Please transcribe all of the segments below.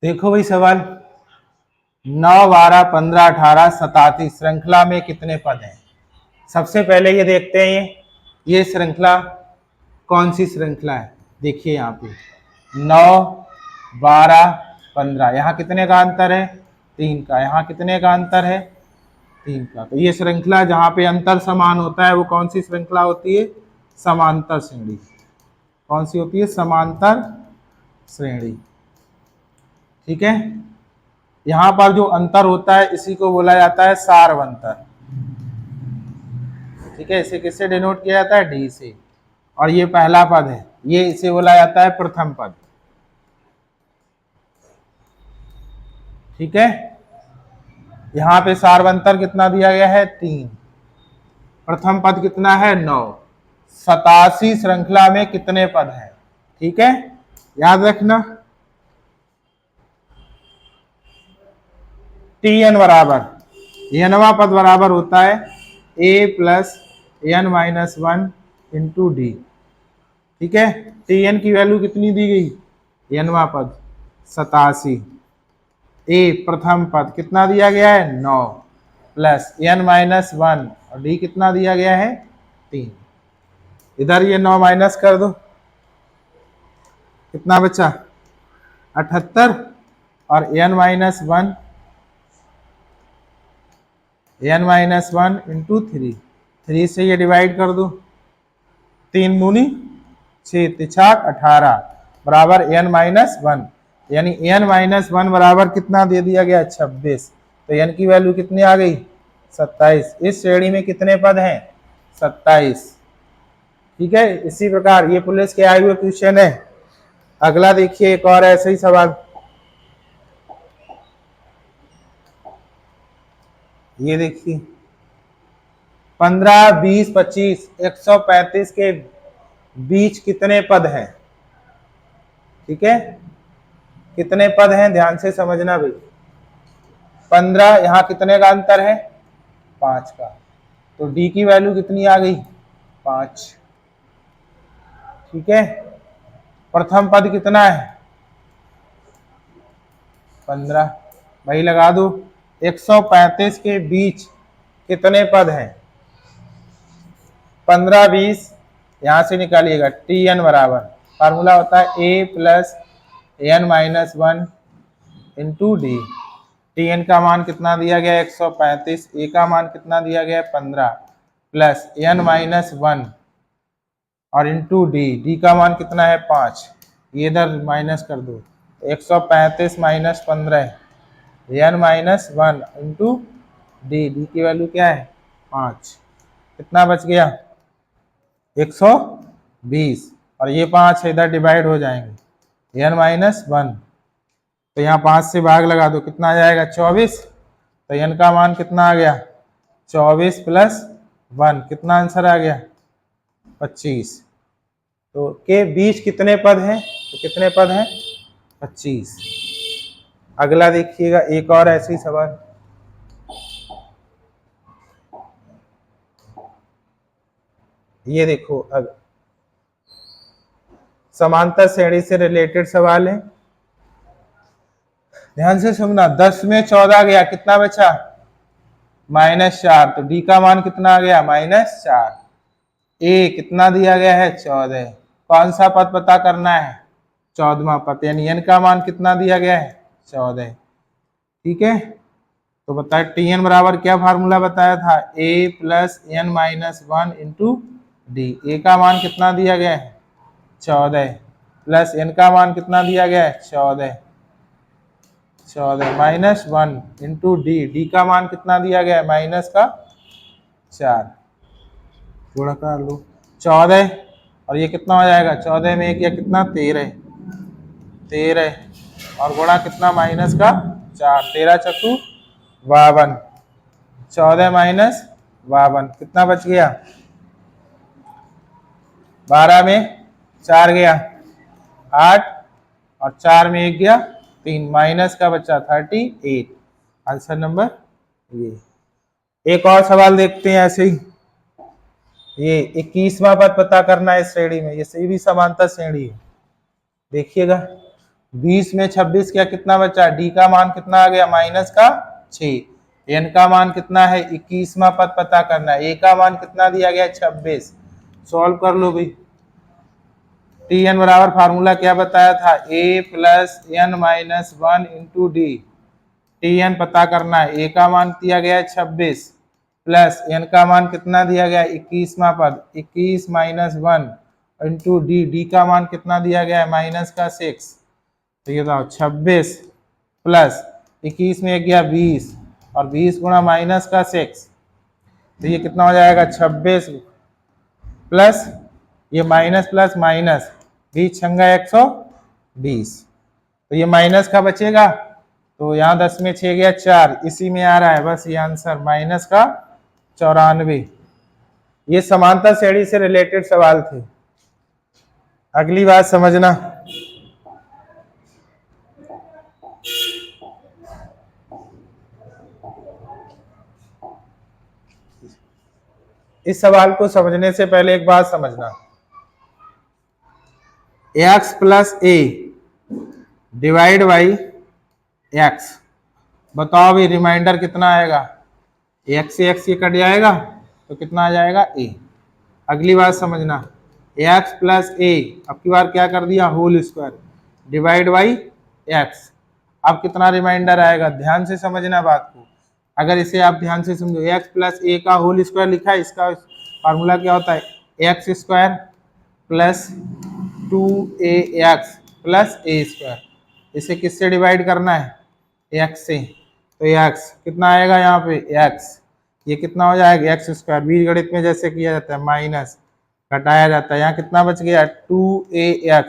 देखो भाई सवाल 9, 12, 15, 18, 87 श्रृंखला में कितने पद हैं। सबसे पहले ये देखते हैं ये श्रृंखला कौन सी श्रृंखला है। देखिए यहाँ पे 9, 12, 15, यहाँ कितने का अंतर है 3 का, यहाँ कितने का अंतर है 3 का। तो ये श्रृंखला जहाँ पे अंतर समान होता है वो कौन सी श्रृंखला होती है, समांतर श्रेणी। कौन सी होती है, समांतर श्रेणी। ठीक है, यहां पर जो अंतर होता है इसी को बोला जाता है सार्वंतर। ठीक है, इसे किससे डिनोट किया जाता है, डी से। और ये पहला पद है, ये इसे बोला जाता है प्रथम पद। ठीक है, यहां पे सार्वंतर कितना दिया गया है 3, प्रथम पद कितना है 9। 87 श्रृंखला में कितने पद हैं। ठीक है, याद रखना Tn बराबर nवां पद बराबर होता है a plus n minus 1 into D. ठीक है, Tn की वैल्यू कितनी दी गई, nवां पद 87, a प्रथम पद कितना दिया गया है 9 प्लस n माइनस 1 और d कितना दिया गया है 3। इधर ये 9 माइनस कर दो, कितना बचा 78 और n minus 1 n minus 1 into 3 से ये डिवाइड कर दो, 3 दूनी 6 तिछाक 18 बराबर n माइनस 1, यानी n माइनस 1 बराबर कितना दे दिया गया 26। तो n की वैल्यू कितनी आ गई 27। इस श्रेणी में कितने पद हैं 27। ठीक है, इसी प्रकार ये पुलिस के आए हुए क्वेश्चन है। अगला देखिए एक और ऐसे ही सवाल, ये देखिए 15, 20, 25, 135 के बीच कितने पद हैं। ठीक है, कितने पद हैं ध्यान से समझना भाई। 15 यहाँ कितने का अंतर है 5 का, तो डी की वैल्यू कितनी आ गई 5। ठीक है, प्रथम पद कितना है 15, भाई लगा दो। 135 के बीच कितने पद हैं 15, 20, यहां से निकालिएगा Tn बराबर फार्मूला होता है a plus n minus 1 into D. Tn का मान कितना दिया गया 135, a का मान कितना दिया गया 15 प्लस n माइनस 1 और इंटू डी का मान कितना है 5। ये इधर माइनस कर दो, 135 minus 15 n minus 1 into D की वैल्यू क्या है 5। कितना बच गया 120 और ये 5 इधर डिवाइड हो जाएंगे n माइनस 1, तो यहाँ 5 से भाग लगा दो, कितना आ जाएगा 24। तो n का मान कितना आ गया 24 प्लस 1, कितना आंसर आ गया 25। तो के बीच कितने पद हैं, तो कितने पद हैं 25। अगला देखिएगा एक और ऐसी सवाल, ये देखो समांतर श्रेणी से रिलेटेड सवाल है, ध्यान से सुनना। 10 में 14 गया, कितना बचा -4, तो डी का मान कितना आ गया -4। ए कितना दिया गया है 14, कौन सा पद पता करना है 14वां पद, यानी n का मान कितना दिया गया है 14। ठीक है, तो बताए Tn बराबर क्या फार्मूला बताया था a plus n minus 1 into D. A का मान कितना दिया गया है 14 प्लस n का मान कितना दिया गया है 14 माइनस 1 इंटू डी का मान कितना दिया गया है -4। थोड़ा कर लो 14 और ये कितना हो जाएगा 14 में एक या कितना 13 और गुणा कितना माइनस का 4, 13 चक्कू 52, 14 माइनस 52 कितना बच गया 12 में 4 गया 8 और 4 में 1 गया 3, माइनस का बचा 38। आंसर नंबर ये। एक और सवाल देखते हैं ऐसे ही, ये 21वां पद पता करना है इस श्रेणी में, ये भी समांतर श्रेणी है। देखिएगा 20 में 26 क्या कितना बचा, डी का मान कितना आ गया माइनस का 6, एन का मान कितना है 21वां पद पता करना है, ए का मान कितना दिया गया 26। सॉल्व कर लो भाई। टी एन बराबर फार्मूला क्या बताया था, A plus N minus 1 into D. T N पता करना है, ए का मान दिया गया है 26 प्लस एन का मान कितना दिया गया है 21वां पद 21 माइनस 1 इंटू डी, डी का मान कितना दिया गया है माइनस का 6। तो ये बताओ 26 प्लस 21 में गया 20 और 20 गुणा माइनस का 6, तो ये कितना हो जाएगा 26 प्लस ये माइनस प्लस माइनस 20 छंगा 120, तो ये माइनस का बचेगा, तो यहाँ 10 में 6 गया 4, इसी में आ रहा है बस ये आंसर माइनस का 94। ये समांतर श्रेणी से रिलेटेड सवाल थे। अगली बात समझना, इस सवाल को समझने से पहले एक बात समझना, x plus A divide by x, बताओ भाई रिमाइंडर कितना आएगा, x से x ये कट जाएगा तो कितना आ जाएगा a। अगली बात समझना, x प्लस ए अब की बार क्या कर दिया whole square divide by x, अब कितना रिमाइंडर आएगा, ध्यान से समझना बात को। अगर इसे आप ध्यान से समझो, x प्लस ए का होल स्क्वायर लिखा है, इसका फार्मूला क्या होता है X square plus 2ax plus A square, इसे किससे डिवाइड करना है x से, तो x कितना आएगा यहाँ पे x, ये कितना हो जाएगा एक्स स्क्वायर, बीजगणित में जैसे किया जाता है माइनस घटाया जाता है, यहाँ कितना बच गया 2ax,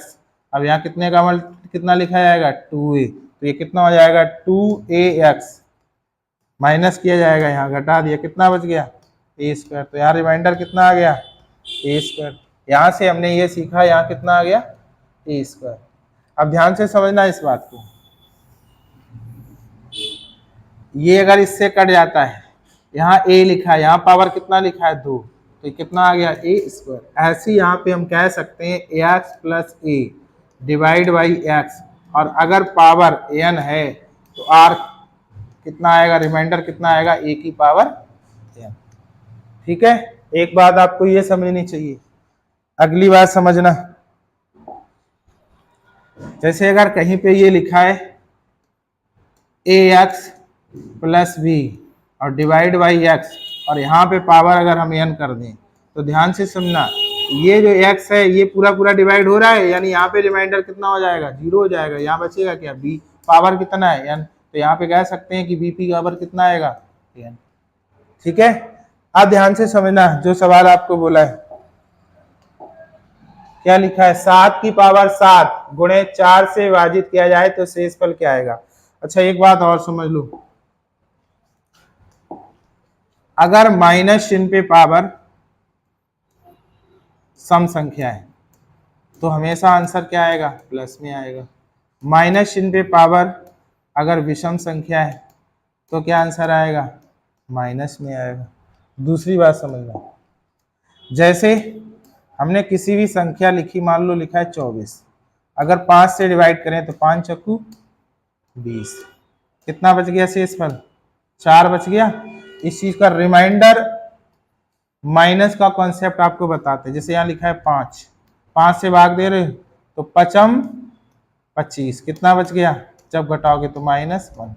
अब यहाँ कितने का कितना लिखा जाएगा 2a, तो ये कितना हो जाएगा 2ax माइनस किया जाएगा, यहाँ घटा दिया कितना बच गया ए स्क्वायर, तो यहाँ रिमाइंडर कितना आ गया ए स्क्वायर। यहाँ से हमने ये सीखा, यहाँ कितना आ गया ए स्क्वायर। अब ध्यान से समझना इस बात को, ये अगर इससे कट जाता है, यहाँ ए लिखा है, यहाँ पावर कितना लिखा है 2, तो ये कितना आ गया ए स्क्वायर। ऐसे यहाँ पे हम कह सकते हैं x plus A divide by x, और अगर पावर एन है तो आर कितना आएगा, रिमाइंडर कितना आएगा ए की पावर एन। ठीक है, एक बात आपको ये समझनी चाहिए। अगली बात समझना, जैसे अगर कहीं पे ये लिखा है ए एक्स प्लस बी और डिवाइड बाई एक्स, और यहाँ पे पावर अगर हम एन कर दें, तो ध्यान से सुनना, ये जो x है ये पूरा पूरा डिवाइड हो रहा है, यानी यहाँ पे रिमाइंडर कितना हो जाएगा 0 हो जाएगा, यहाँ बचेगा क्या b, पावर कितना है n, तो यहाँ पे कह सकते हैं कि bp का पावर कितना आएगा n। ठीक है, अब ध्यान से समझना जो सवाल आपको बोला है, क्या लिखा है 7 की पावर 7 गुणे 4 से विभाजित किया जाए तो शेषफल क्या आएगा। अच्छा एक बात और समझ लो, अगर माइनस चिन्ह पे पावर सम संख्या है तो हमेशा आंसर क्या आएगा प्लस में आएगा, माइनस चिन्ह पे पावर अगर विषम संख्या है तो क्या आंसर आएगा माइनस में आएगा। दूसरी बात समझना, जैसे हमने किसी भी संख्या लिखी, मान लो लिखा है 24, अगर 5 से डिवाइड करें तो 5 चक्कू 20, कितना बच गया शेषफल 4 बच गया। इस चीज का रिमाइंडर माइनस का कॉन्सेप्ट आपको बताते हैं, जैसे यहाँ लिखा है 5 से भाग दे रहे तो 5m 25, कितना बच गया, जब घटाओगे तो -1।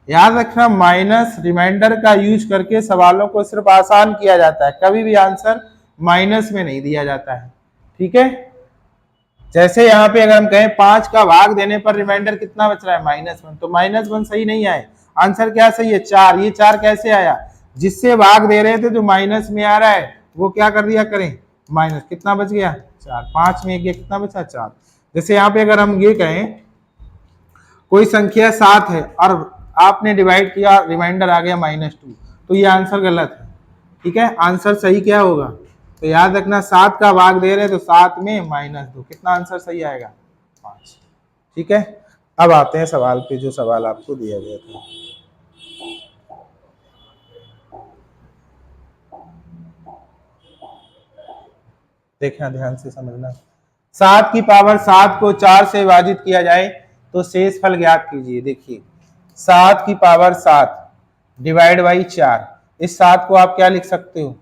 याद रखना माइनस रिमाइंडर का यूज करके सवालों को सिर्फ आसान किया जाता है, कभी भी आंसर माइनस में नहीं दिया जाता है। ठीक है, जैसे यहाँ पे अगर हम कहें 5 का भाग देने पर रिमाइंडर कितना बच रहा है -1, तो -1 सही नहीं आए, आंसर क्या सही है 4। ये 4 कैसे आया, जिससे भाग दे रहे थे जो माइनस में आ रहा है वो क्या कर दिया करें माइनस, कितना बच गया 4, 5 में गया कितना बचा 4। जैसे यहाँ पे अगर हम ये कहें कोई संख्या 7 है और आपने डिवाइड किया रिमाइंडर आ गया -2, तो ये आंसर गलत है। ठीक है, आंसर सही क्या होगा, तो याद रखना 7 का भाग दे रहे तो 7 में -2, कितना आंसर सही आएगा 5। ठीक है, अब आते हैं सवाल पे, जो सवाल आपको दिया गया था। देखना ध्यान से समझना, 7 की पावर 7 को 4 से विभाजित किया जाए तो शेषफल ज्ञात कीजिए। देखिए 7 की पावर 7 डिवाइड बाई 4, इस 7 को आप क्या लिख सकते हो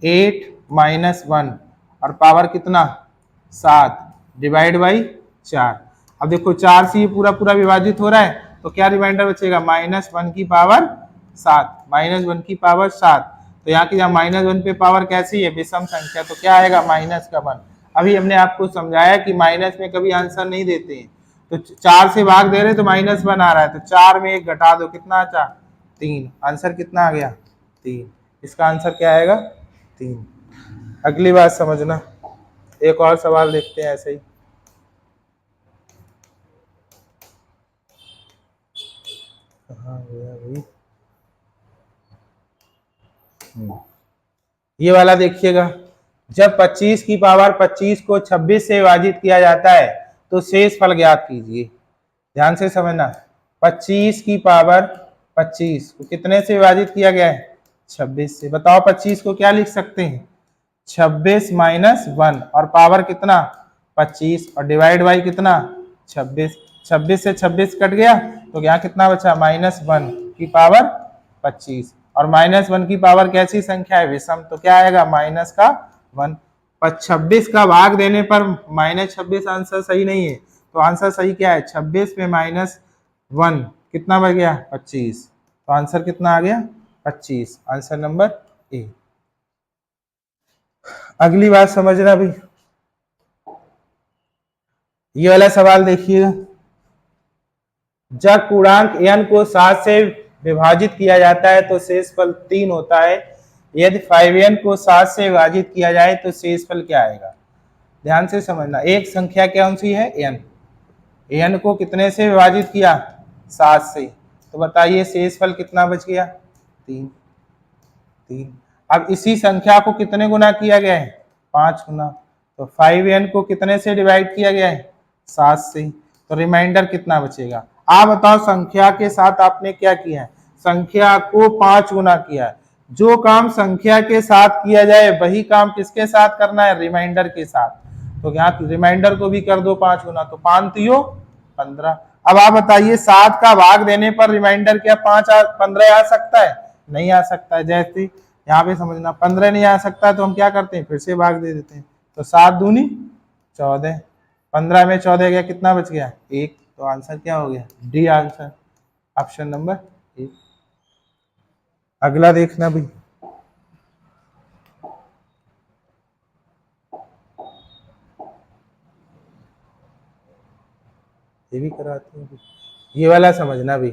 8 माइनस 1 और पावर कितना 7 डिवाइड बाई 4। अब देखो 4 से ये पूरा पूरा विभाजित हो रहा है तो क्या रिमाइंडर बचेगा -1 की पावर 7, -1 की पावर 7। तो यहाँ की -1 पे पावर कैसी है विषम संख्या, तो क्या आएगा -1। अभी हमने आपको समझाया कि माइनस में कभी आंसर नहीं देते हैं, तो 4 से भाग दे रहे तो -1 आ रहा है, तो 4 में 1 घटा दो कितना आता 3, आंसर कितना आ गया 3। इसका आंसर क्या आएगा 3। अगली बात समझना, एक और सवाल देखते हैं ऐसे ही। कहाँ गया भाई, ये वाला देखिएगा, जब 25 की पावर 25 को 26 से विभाजित किया जाता है तो शेषफल ज्ञात कीजिए। ध्यान से समझना, 25 की पावर 25 को कितने से विभाजित किया गया है 26 से। बताओ 25 को क्या लिख सकते हैं 26 माइनस 1 और पावर कितना 25 और डिवाइड बाई कितना 26। 26 से 26 कट गया तो यहाँ कितना बचा -1 की पावर 25, और -1 की पावर कैसी संख्या है विषम, तो क्या आएगा माइनस का 1। 26 का भाग देने पर -26 आंसर सही नहीं है, तो आंसर सही क्या है 26 में -1 कितना बच गया 25, तो आंसर कितना आ गया 25, आंसर नंबर ए। अगली बात समझना भी, ये वाला सवाल देखिएगा, जब पूर्णांक n को 7 से विभाजित किया जाता है तो शेषफल 3 होता है, यदि 5n को 7 से विभाजित किया जाए तो शेषफल क्या आएगा। ध्यान से समझना, एक संख्या कौन सी है n, n को कितने से विभाजित किया 7 से, तो बताइए शेषफल कितना बच गया 3। अब इसी संख्या को कितने गुना किया गया है 5 गुना, तो 5n को कितने से डिवाइड किया गया है 7 से, तो रिमाइंडर कितना बचेगा। आप बताओ संख्या के साथ आपने क्या किया है, संख्या को 5 गुना किया है, जो काम संख्या के साथ किया जाए वही काम किसके साथ करना है रिमाइंडर के साथ, तो यहाँ रिमाइंडर को भी कर दो 5 गुना, तो 5 तियो 15। अब आप बताइए 7 का भाग देने पर रिमाइंडर क्या 15 आ सकता है, नहीं आ सकता है। जैसे यहाँ पे समझना 15 नहीं आ सकता तो हम क्या करते हैं फिर से भाग दे देते हैं, तो 7 दूनी 14, 15 में 14 गया कितना बच गया 1, तो आंसर क्या हो गया डी, आंसर ऑप्शन नंबर 1। अगला देखना भी, ये भी कराते हैं, ये वाला समझना भी,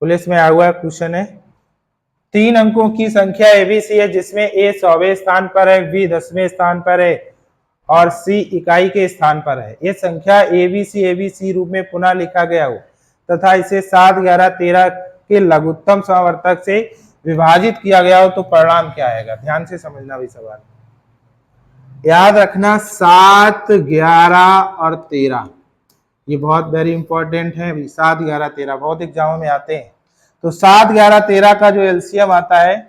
पुलिस में आया हुआ क्वेश्चन है, 3 अंकों की संख्या एबीसी है जिसमें ए 100वें स्थान पर है, बी 10वें स्थान पर है और सी इकाई के स्थान पर है। ये संख्या एबीसी रूप में पुनः लिखा गया हो तथा इसे 7, 11, 13 के लघुत्तम समवर्तक से विभाजित किया गया हो तो परिणाम क्या आएगा। ध्यान से समझना भी सवाल, याद रखना 7, 11 और 13 ये बहुत वेरी इंपॉर्टेंट है। 7, 11, 13 बहुत एग्जामों में आते हैं, तो 7, 11, 13 का जो एलसीएम आता है,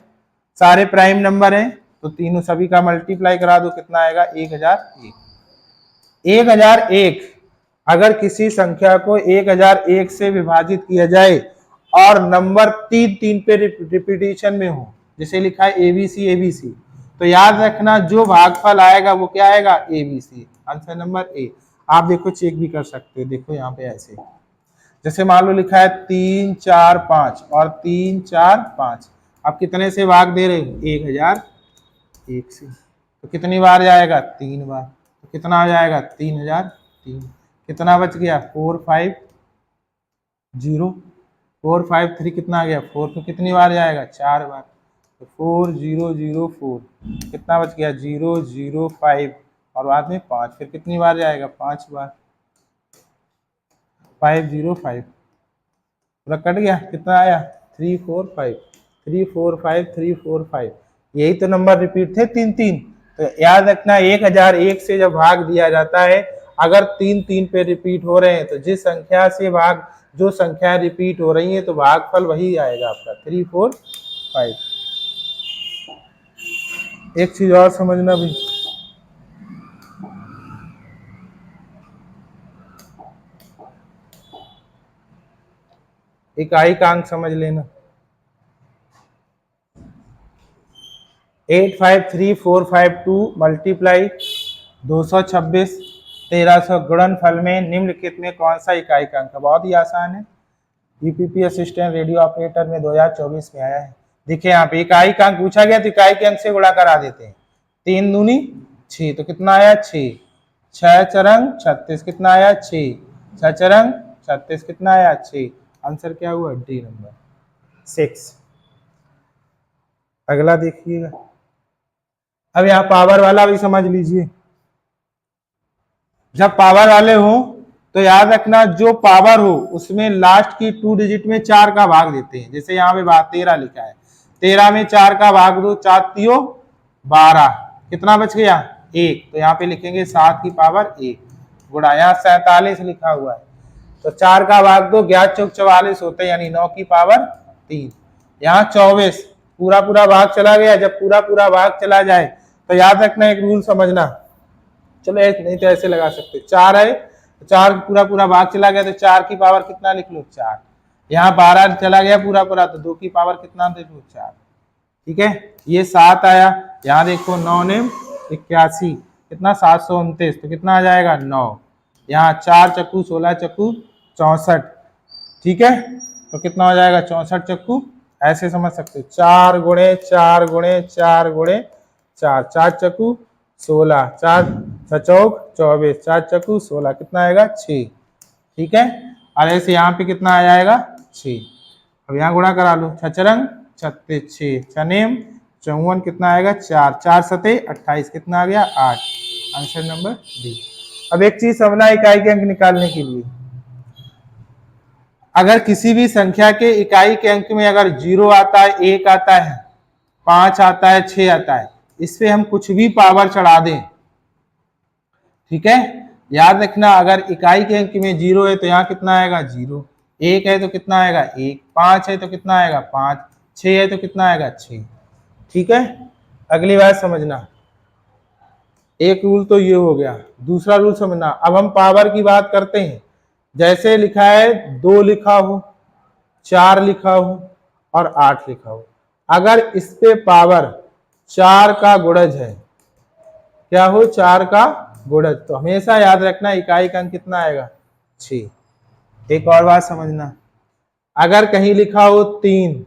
सारे प्राइम नंबर हैं तो तीनों सभी का मल्टीप्लाई करा दो कितना आएगा 1001। 1001 अगर किसी संख्या को 1001 से विभाजित किया जाए और नंबर 3 पे रिपीटेशन में हो, जैसे लिखा है एबीसी एबीसी, तो याद रखना जो भागफल आएगा वो क्या आएगा एबीसी, आंसर नंबर ए। आप देखो चेक भी कर सकते हो, देखो यहाँ पे ऐसे, जैसे मान लो लिखा है 3, 4, 5 और 3, 4, 5, आप कितने से भाग दे रहे हो 1001 से, तो कितनी बार जाएगा 3 बार, तो कितना आ जाएगा 3003, कितना बच गया 4, 5, 0, 4, 5, 3 कितना आ गया 4, तो कितनी बार जाएगा 4 बार, तो 4, 0, 0, 4 कितना बच गया 0, 0, 5 और बाद में 5, फिर कितनी बार जाएगा 5 बार, 5, 0, 5 पूरा कट गया, कितना आया 3, 4, 5, 3, 4, 5, 3, 4, 5, यही तो नंबर रिपीट थे 3 तो याद रखना 1001 से जब भाग दिया जाता है, अगर 3 पे रिपीट हो रहे हैं तो जिस संख्या से भाग जो संख्या रिपीट हो रही है तो भागफल वही आएगा आपका 3, 4, 5। एक चीज और समझना भी, इकाई का अंक समझ लेना। 853452 मल्टीप्लाई 226 1300 गुणनफल में निम्नलिखित में कौन सा इकाई का अंक है? बहुत ही आसान है, यूपीपी असिस्टेंट रेडियो ऑपरेटर में 2024 में आया है। देखिए यहाँ पे इकाई का अंक पूछा गया तो इकाई के अंक से गुणा करा देते हैं। 3 दूनी 6, तो कितना आया 6। 6 चरंग 36, कितना आया 6। 6 चरंग 36, कितना आया 6। आंसर क्या हुआ? D number 6। अगला देखिएगा, अब यहाँ पावर वाला भी समझ लीजिए। जब पावर वाले हो तो याद रखना, जो पावर हो उसमें लास्ट की 2 डिजिट में 4 का भाग देते हैं। जैसे यहाँ पे 13 लिखा है, 13 में 4 का भाग दो, 4 तियो 12, कितना बच गया 1, तो यहाँ पे लिखेंगे 7 की पावर 1 गुणा, यहाँ 47 लिखा हुआ है तो 4 का भाग दो, 11 चौक 44 होते हैं, यानी 9 की पावर 3। यहाँ 24 पूरा पूरा भाग चला गया। जब पूरा पूरा भाग चला जाए तो याद रखना एक रूल समझना, चलो नहीं तो ऐसे लगा सकते, 4 है, 4 पूरा पूरा भाग चला गया तो 4 की पावर कितना लिख लो 4। यहाँ 12 चला गया पूरा पूरा तो 2 की पावर कितना लिख लो 4। ठीक है, ये 7 आया। यहाँ देखो 9 ने 81, कितना 729, तो कितना आ जाएगा 9। यहाँ 4 चक्कू 16 चक्कू 64, ठीक है, तो कितना हो जाएगा 64 चक्कू। ऐसे समझ सकते हो, 4 गुणे 4 गुणे 4 गुणे 4, 4 चक्कू 16, 4 चौक 24, 4 चक्कू 16, कितना आएगा 6। ठीक है, और ऐसे यहाँ पे कितना आ जाएगा 6। अब यहाँ गुणा करा लो, 6 चरंग 36, 6 छनेम 54, कितना आएगा 4, 4 सते 28, कितना आ गया 8। Answer number D. अब एक चीज समझना इकाई के अंक निकालने के लिए, अगर किसी भी संख्या के इकाई के अंक में अगर 0 आता है, 1 आता है, 5 आता है, 6 आता है, इस पे हम कुछ भी पावर चढ़ा दें, ठीक है, याद रखना अगर इकाई के अंक में 0 है तो यहाँ कितना आएगा 0, 1 है तो कितना आएगा 1, 5 है तो कितना आएगा 5, 6 है तो कितना आएगा 6। ठीक है, अगली बात समझना, एक रूल तो ये हो गया। दूसरा रूल समझना, अब हम पावर की बात करते हैं। जैसे लिखा है 2 लिखा हो, 4 लिखा हो और 8 लिखा हो, अगर इस पे पावर 4 का गुणज है, क्या हो 4 का गुणज, तो हमेशा याद रखना इकाई का अंक कितना आएगा 6। एक और बात समझना, अगर कहीं लिखा हो 3,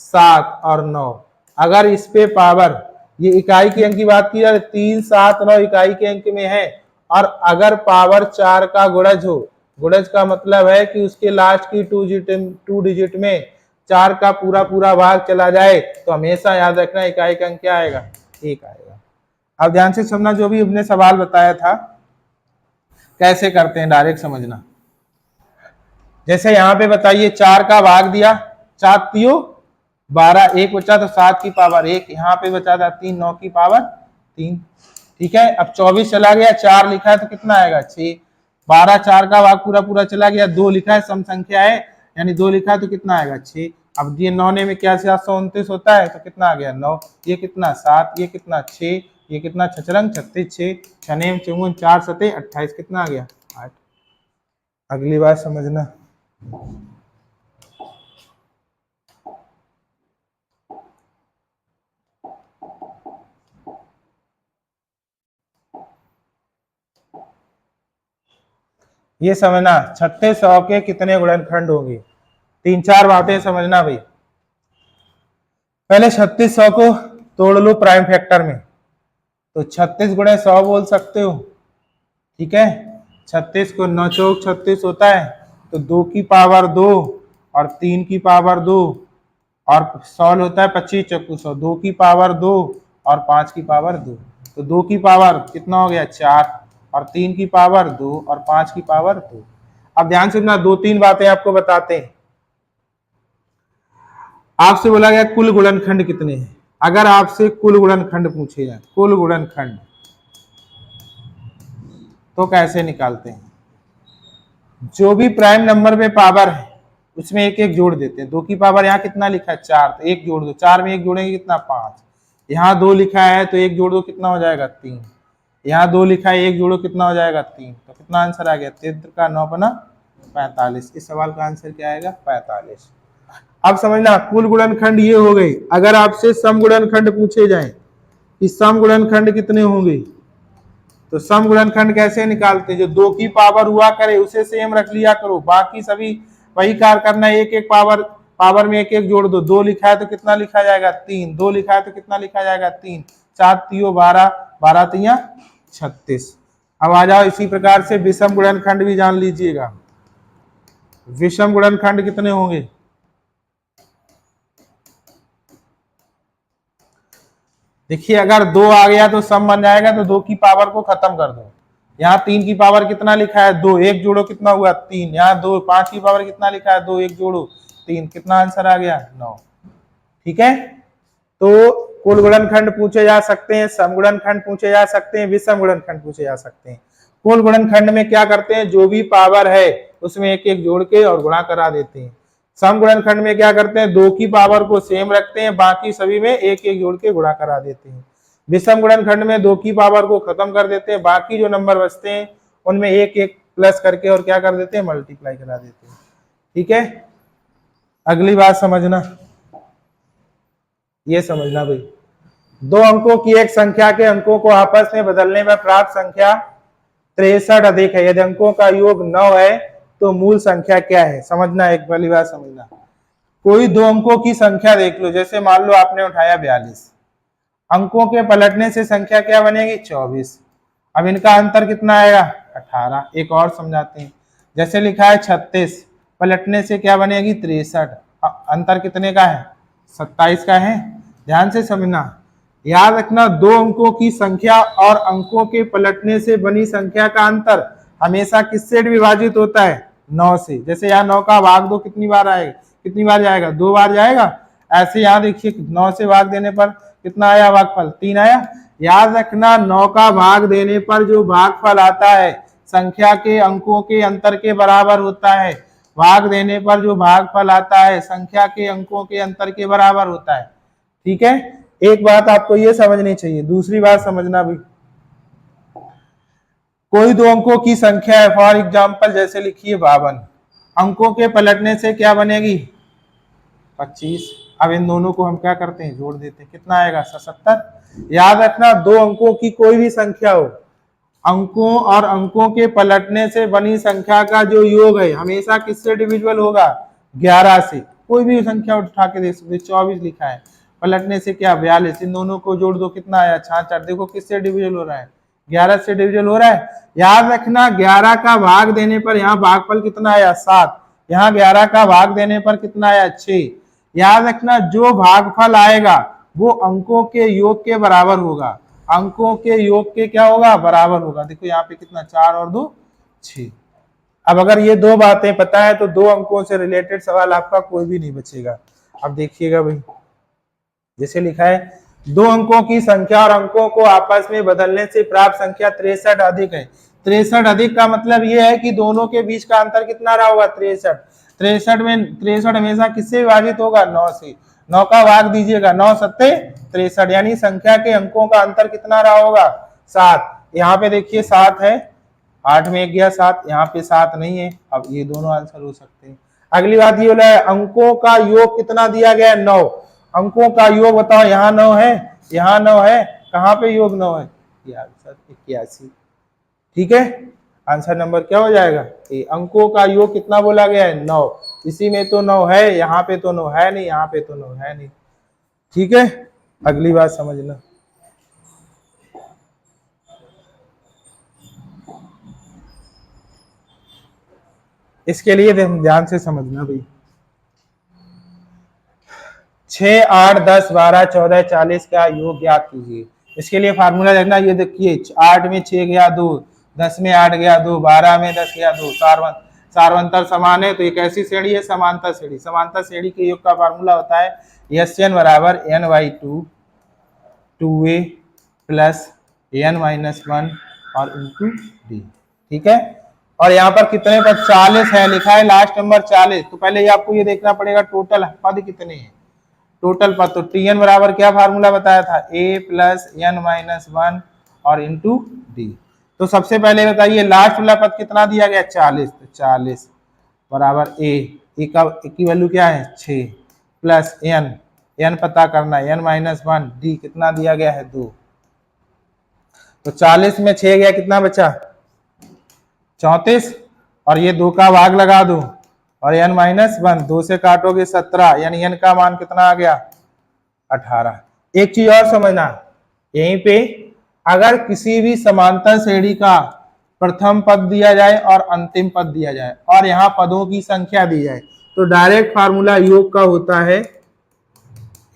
7 और 9, अगर इस पे पावर, ये इकाई के अंक की बात की जाए 3, 7, 9 इकाई के अंक में है, और अगर पावर 4 का गुणज हो, गुणज का मतलब है कि उसके लास्ट की 2 डिजिट में 4 का पूरा पूरा भाग चला जाए, तो हमेशा याद रखना इकाई का अंक क्या आएगा 1 आएगा। अब ध्यान से समझना, जो भी हमने सवाल बताया था कैसे करते हैं डायरेक्ट समझना। जैसे यहाँ पे बताइए 4 का भाग दिया, 4 तियो 12, 1 बचा तो 7 की पावर 1, यहाँ पे बचा था 3, 9 की पावर 3। ठीक है, अब 24 चला गया, 4 लिखा है तो कितना आएगा 6, 12 4 का भाग पूरा पूरा चला गया, 2 लिखा है सम संख्या है यानी 2 लिखा है तो कितना आएगा 6। अब ये 9 में क्या 729 होता है तो कितना आ गया 9, ये कितना 7, ये कितना 6, ये कितना 6 चरंग 36, 6 छनेम 54, 4 सते 28, कितना आ गया 8। अगली बात समझना, ये समझना 3600 के कितने गुणनखंड होंगे। 3-4 बातें समझना भाई। पहले 3600 को तोड़ लो प्राइम फैक्टर में, तो 36 गुणे 100 बोल सकते हो। ठीक है, 36 को 9 चौक 36 होता है, तो 2 की पावर 2 और 3 की पावर 2 और 100 होता है 25 चक्कू 100, 2 की पावर 2 और 5 की पावर 2, तो 2 की पावर कितना हो गया 4 और 3 की पावर 2 और 5 की पावर 2। अब ध्यान से ना 2-3 बातें आपको बताते हैं। आपसे बोला गया कुल गुणनखंड कितने हैं, अगर आपसे कुल गुणनखंड पूछे जाए, कुल गुणनखंड, तो कैसे निकालते हैं। जो भी प्राइम नंबर में पावर है उसमें एक एक जोड़ देते हैं। 2 की पावर यहाँ कितना लिखा है 4, तो 1 जोड़ दो, 4 में 1 जोड़ेंगे कितना 5, यहाँ 2 लिखा है तो 1 जोड़ दो कितना हो जाएगा 3, यहाँ 2 लिखा है 1 जोड़ो कितना हो जाएगा 3, तो कितना आंसर आ गया 13 का 9 बना 45। इस सवाल का आंसर क्या आएगा? 45। अब समझना, कुल गुणनखंड ये हो गए। अगर आपसे सम गुणनखंड पूछे जाएं कि सम गुणनखंड कितने होंगे, तो सम गुणनखंड कैसे निकालते हैं? जो 2 की पावर हुआ करे उसे सेम रख लिया करो, बाकी सभी वही कार्य करना। एक एक पावर में एक एक जोड़ दो। 2 लिखा है तो कितना लिखा जाएगा? 3। 2 लिखा है तो कितना लिखा जाएगा? 3। 4 तियो 12, 12 तिया 36। अब आ जाओ, इसी प्रकार से विषम गुणनखंड भी जान लीजिएगा। विषम गुणनखंड कितने होंगे? देखिए, अगर 2 आ गया तो सम बन जाएगा, तो 2 की पावर को खत्म कर दो। यहाँ 3 की पावर कितना लिखा है? 2। 1 जोड़ो कितना हुआ? 3। यहाँ 2 5 की पावर कितना लिखा है? 2। 1 जोड़ो 3। कितना आंसर आ गया? 9। ठीक है, तो कुल गुणनखंड पूछे जा सकते हैं, सम गुणनखंड पूछे जा सकते हैं, विषम गुणनखंड पूछे जा सकते हैं। कुल गुणनखंड में क्या करते हैं? जो भी पावर है उसमें एक एक जोड़ के और गुणा करा देते हैं। सम गुणनखंड में क्या करते हैं? 2 की पावर को सेम रखते हैं, बाकी सभी में एक एक जोड़ के गुणा करा देते हैं। विषम गुणनखंड में 2 की पावर को खत्म कर देते हैं, बाकी जो नंबर बचते हैं उनमें एक एक प्लस करके और क्या कर देते हैं? मल्टीप्लाई करा देते हैं। ठीक है, अगली बात समझना, ये समझना भाई, 2 अंकों की एक संख्या के अंकों को आपस में बदलने में प्राप्त संख्या 63 अधिक है। यदि अंकों का योग 9 है तो मूल संख्या क्या है? समझना, एक पहली बात समझना। कोई 2 अंकों की संख्या देख लो, जैसे मान लो आपने उठाया 42, अंकों के पलटने से संख्या क्या बनेगी? 24। अब इनका अंतर कितना आएगा? 18। एक और समझाते हैं, जैसे लिखा है 36, पलटने से क्या बनेगी? 63। अंतर कितने का है? 27 का है। ध्यान से समझना, याद रखना, 2 अंकों की संख्या और अंकों के पलटने से बनी संख्या का अंतर हमेशा किससे विभाजित होता है? 9 से। जैसे यहाँ 9 का भाग 2 कितनी बार आएगा? कितनी बार जाएगा? 2 बार जाएगा। ऐसे यहाँ देखिए 9 से भाग देने पर कितना आया भागफल? 3 आया। याद रखना, 9 का भाग देने पर जो भागफल आता है संख्या के अंकों के अंतर के बराबर होता है। भाग देने पर जो भागफल आता है संख्या के अंकों के अंतर के बराबर होता है। ठीक है, एक बात आपको ये समझनी चाहिए। दूसरी बात समझना भी, कोई 2 अंकों की संख्या है, फॉर एग्जाम्पल जैसे लिखिए 52, अंकों के पलटने से क्या बनेगी? 25। अब इन दोनों को हम क्या करते हैं? जोड़ देते हैं। कितना आएगा? 77। याद रखना, 2 अंकों की कोई भी संख्या हो, अंकों और अंकों के पलटने से बनी संख्या का जो योग है हमेशा किससे डिविजिबल होगा? 11 से। कोई भी संख्या उठा के देख सकते। 24 लिखा है, पलटने से क्या? 42। इन दोनों को जोड़ दो, कितना आया? 66। देखो किससे डिविजल हो रहा है? 11 से डिविजल हो रहा है। याद रखना, 11 का भाग देने पर यहाँ भागफल कितना आया? 7। यहाँ 11 का भाग देने पर कितना आया? 6। याद रखना, जो भागफल आएगा वो अंकों के योग के बराबर होगा। अंकों के योग के क्या होगा? बराबर होगा। देखो यहाँ पे कितना? 4 और 2 6। अब अगर ये 2 बातें पता है तो 2 अंकों से रिलेटेड सवाल आपका कोई भी नहीं बचेगा। अब देखिएगा भाई, जैसे लिखा है 2 अंकों की संख्या और अंकों को आपस में बदलने से प्राप्त संख्या 63 अधिक है। 63 अधिक का मतलब ये है कि दोनों के बीच का अंतर कितना रहा होगा? 63। 63 में 63 हमेशा किससे विभाजित होगा? 9 से। 9 का भाग दीजिएगा, 9 सत्ते 63, यानी संख्या के अंकों का अंतर कितना रहा होगा? 7। यहाँ पे देखिए 7 है, 8 में 1 गया 7, यहाँ पे 7 नहीं है। अब ये दोनों आंसर हो सकते हैं। अगली बात ये बोला है अंकों का योग कितना दिया गया है? 9। अंकों का योग बताओ, यहाँ 9 है, यहाँ 9 है, कहाँ पे योग 9 है? ये आंसर 81। ठीक है, आंसर नंबर क्या हो जाएगा? ए। अंकों का योग कितना बोला गया है? 9। इसी में तो 9 है, यहाँ पे तो 9 है नहीं, यहाँ पे तो 9 है नहीं। ठीक है, अगली बात समझना, इसके लिए ध्यान से समझना भाई। 6, 8, 10, 12, 14, 40 का योग ज्ञात कीजिए। इसके लिए फार्मूला देखना, ये देखिए 8 में 6 गया 2, 10 में 8 गया 2, 12 में 10 गया 2, सार्वंतर समान है तो एक ऐसी श्रेणी है समांतर श्रेणी। समांतर श्रेणी के योग का फार्मूला होता है SN बराबर n/2 2a प्लस n-1 और इंटू d। ठीक है, और यहाँ पर कितने पद? 40 है, लिखा है लास्ट नंबर 40। तो पहले ये आपको ये देखना पड़ेगा टोटल पद कितने हैं, टोटल पद। तो Tn बराबर क्या फार्मूला बताया था? a प्लस n-1 और इंटू d। तो सबसे पहले बताइए लास्ट वाला पद कितना दिया गया? 40। तो 40 बराबर ए की वैल्यू क्या है 6 प्लस एन पता करना है, n-1 डी कितना दिया गया है 2। तो 40 में 6 गया, कितना बचा 34, और ये 2 का भाग लगा दो और n-1 2 से काटोगे 17, यानी n का मान कितना आ गया 18। एक चीज और समझना, यहीं पे अगर किसी भी समांतर श्रेणी का प्रथम पद दिया जाए और अंतिम पद दिया जाए और यहाँ पदों की संख्या दी जाए तो डायरेक्ट फार्मूला योग का होता है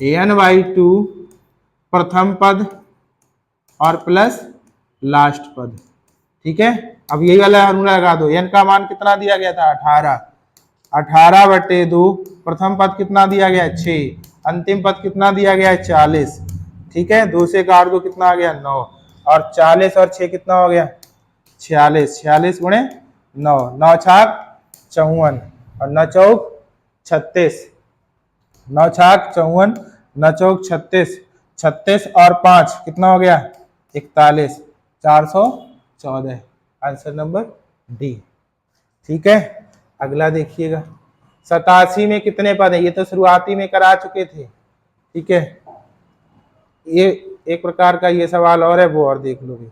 n/2 प्रथम पद और प्लस लास्ट पद। ठीक है, अब यही वाला फार्मूला लगा दो। n का मान कितना दिया गया था 18/2, प्रथम पद कितना दिया गया है 6, अंतिम पद कितना दिया गया है 40। ठीक है, 2 से काट दो कितना आ गया 9, और 40 और 6 कितना हो गया 46, 46 गुणे 9, 9 छाक 54 और 9 चौक 36, 9 छाक 54, 9 चौक 36, 36 और 5 कितना हो गया 41, 414, आंसर नंबर डी। ठीक है, अगला देखिएगा 87 में कितने पद है, ये तो शुरुआती में करा चुके थे। ठीक है, ये एक प्रकार का ये सवाल और है, वो और देख लोगे।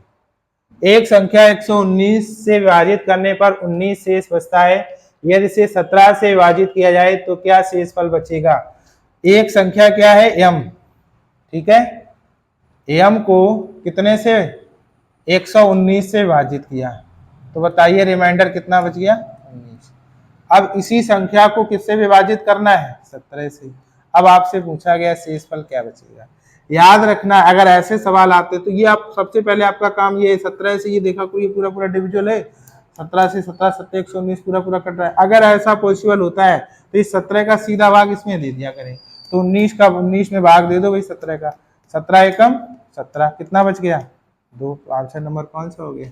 एक संख्या 119 से विभाजित करने पर 19 शेष बचता है, यदि इसे 17 से विभाजित किया जाए तो क्या शेषफल बचेगा। एक संख्या क्या है m, ठीक है, m को कितने से 119 से विभाजित किया, तो बताइए रिमाइंडर कितना बच गया 19। अब इसी संख्या को किससे विभाजित करना है 17 से। अब आपसे पूछा गया शेषफल क्या बचेगा। याद रखना, अगर ऐसे सवाल आते तो ये आप सबसे पहले आपका काम ये 17 से ये देखा कोई पूरा पूरा डिविजन है, 17 से 17 17 119 पूरा पूरा कट रहा है। अगर ऐसा पॉसिबल होता है तो इस 17 का सीधा भाग इसमें दे दिया करें, तो 19 का 19 में भाग दे दो भाई 17 का, 17 एकम 17, कितना बच गया 2। आंसर नंबर कौन सा हो गया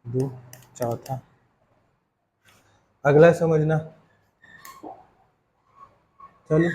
2, चौथा। अगला समझना, चलो।